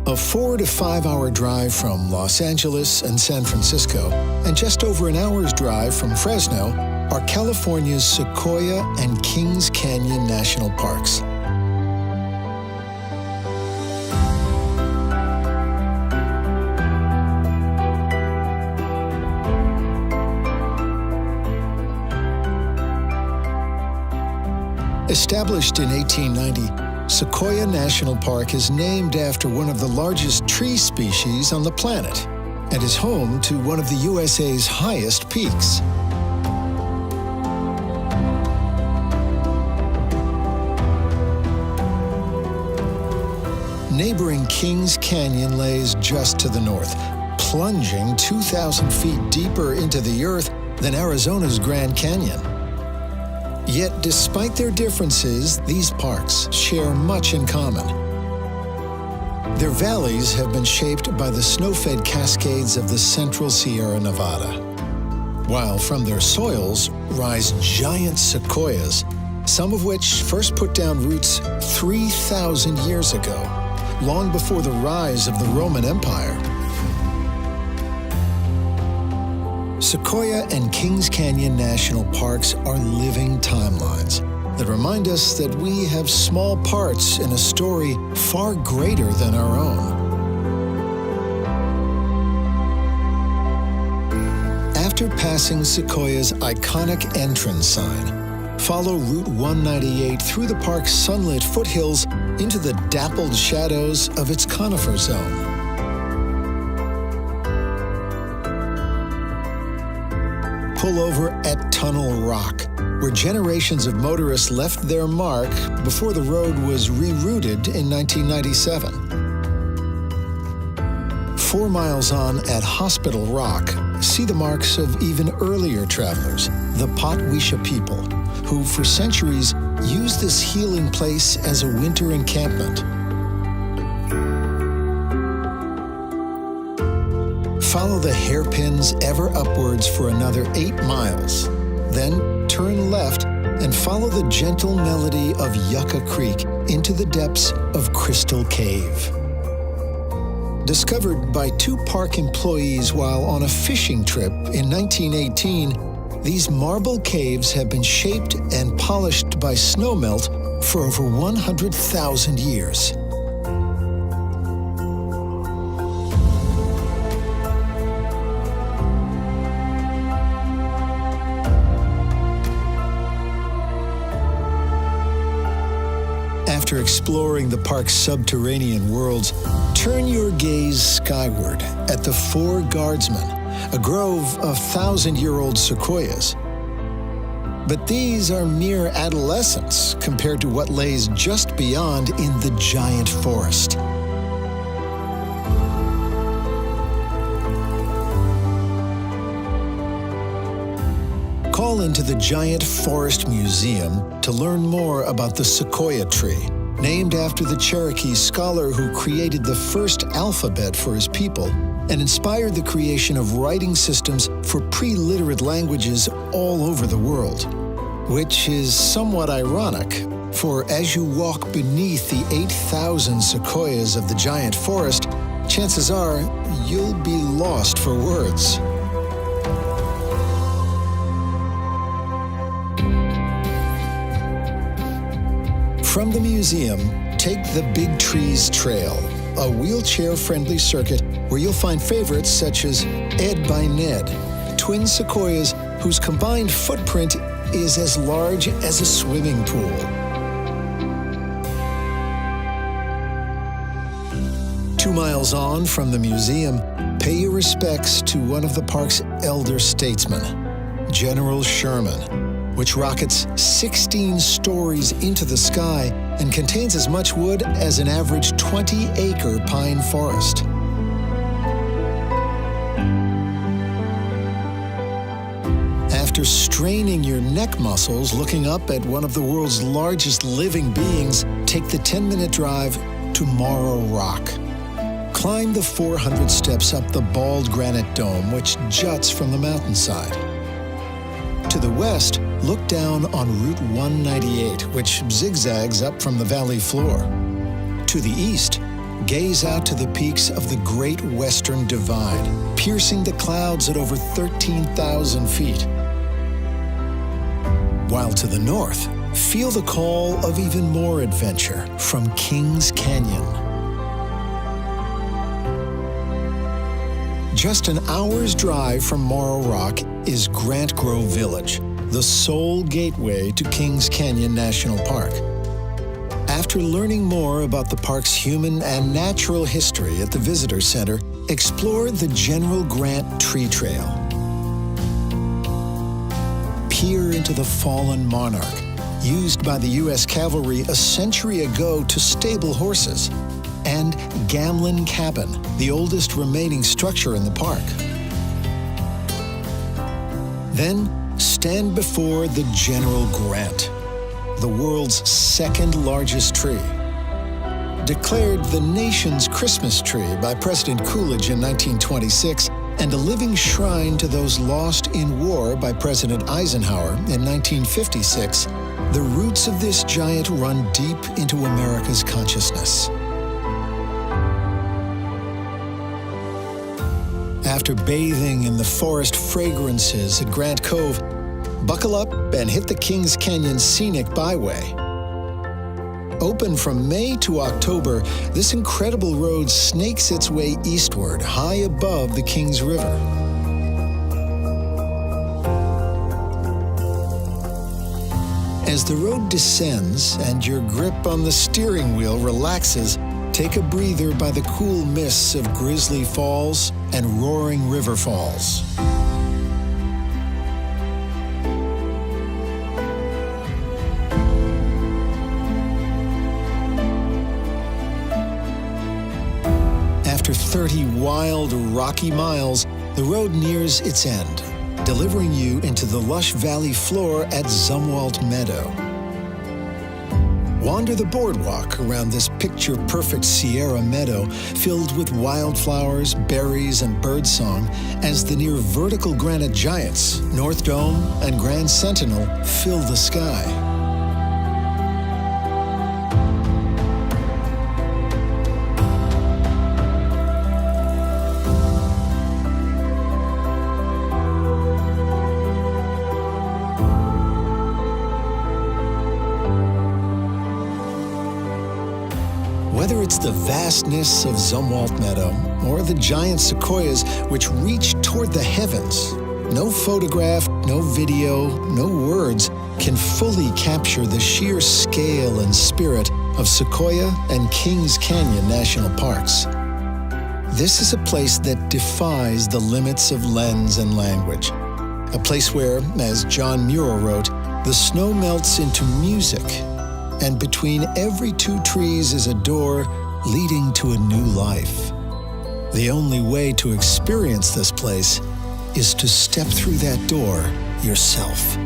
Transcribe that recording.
A 4 to 5 hour drive from Los Angeles and San Francisco, and just over an hour's drive from Fresno, are California's Sequoia and Kings Canyon National Parks. Established in 1890, Sequoia National Park is named after one of the largest tree species on the planet and is home to one of the USA's highest peaks. Neighboring Kings Canyon lays just to the north, plunging 2,000 feet deeper into the earth than Arizona's Grand Canyon. Yet, despite their differences, these parks share much in common. Their valleys have been shaped by the snow-fed cascades of the central Sierra Nevada, while from their soils rise giant sequoias, some of which first put down roots 3,000 years ago, long before the rise of the Roman Empire. Sequoia and Kings Canyon National Parks are living timelines that remind us that we have small parts in a story far greater than our own. After passing Sequoia's iconic entrance sign, follow Route 198 through the park's sunlit foothills into the dappled shadows of its conifer zone. Pull over at Tunnel Rock, where generations of motorists left their mark before the road was rerouted in 1997. 4 miles on at Hospital Rock, see the marks of even earlier travelers, the Potwisha people, who for centuries used this healing place as a winter encampment. Follow the hairpins ever upwards for another 8 miles. Then turn left and follow the gentle melody of Yucca Creek into the depths of Crystal Cave. Discovered by 2 park employees while on a fishing trip in 1918, these marble caves have been shaped and polished by snowmelt for over 100,000 years. After exploring the park's subterranean worlds, turn your gaze skyward at the Four Guardsmen, a grove of 1,000-year-old sequoias. But these are mere adolescents compared to what lays just beyond in the giant forest. Call into the Giant Forest Museum to learn more about the sequoia tree, named after the Cherokee scholar who created the first alphabet for his people and inspired the creation of writing systems for pre-literate languages all over the world. Which is somewhat ironic, for as you walk beneath the 8,000 sequoias of the giant forest, chances are you'll be lost for words. From the museum, take the Big Trees Trail, a wheelchair-friendly circuit where you'll find favorites such as Ed by Ned, twin sequoias whose combined footprint is as large as a swimming pool. Two miles on from the museum, pay your respects to one of the park's elder statesmen, General Sherman, which rockets 16 stories into the sky and contains as much wood as an average 20-acre pine forest. After straining your neck muscles looking up at one of the world's largest living beings, take the 10-minute drive to Morrow Rock. Climb the 400 steps up the bald granite dome which juts from the mountainside. To the west, look down on Route 198, which zigzags up from the valley floor. To the east, gaze out to the peaks of the Great Western Divide, piercing the clouds at over 13,000 feet. While to the north, feel the call of even more adventure from Kings Canyon. Just an hour's drive from Morrow Rock is Grant Grove Village, the sole gateway to Kings Canyon National Park. After learning more about the park's human and natural history at the Visitor Center, explore the General Grant Tree Trail. Peer into the fallen monarch, used by the U.S. Cavalry a century ago to stable horses, and Gamlin Cabin, the oldest remaining structure in the park. Then, stand before the General Grant, the world's second largest tree. Declared the nation's Christmas tree by President Coolidge in 1926, and a living shrine to those lost in war by President Eisenhower in 1956, the roots of this giant run deep into America's consciousness. After bathing in the forest fragrances at Grant Cove, buckle up and hit the Kings Canyon Scenic Byway. Open from May to October, this incredible road snakes its way eastward, high above the Kings River. As the road descends and your grip on the steering wheel relaxes, take a breather by the cool mists of Grizzly Falls and Roaring River Falls. After 30 wild, rocky miles, the road nears its end, delivering you into the lush valley floor at Zumwalt Meadow. Wander the boardwalk around this picture-perfect Sierra meadow filled with wildflowers, berries, and birdsong as the near vertical granite giants, North Dome and Grand Sentinel, fill the sky. Whether it's the vastness of Zumwalt Meadow or the giant sequoias which reach toward the heavens, no photograph, no video, no words can fully capture the sheer scale and spirit of Sequoia and Kings Canyon National Parks. This is a place that defies the limits of lens and language. A place where, as John Muir wrote, the snow melts into music, and between every two trees is a door leading to a new life. The only way to experience this place is to step through that door yourself.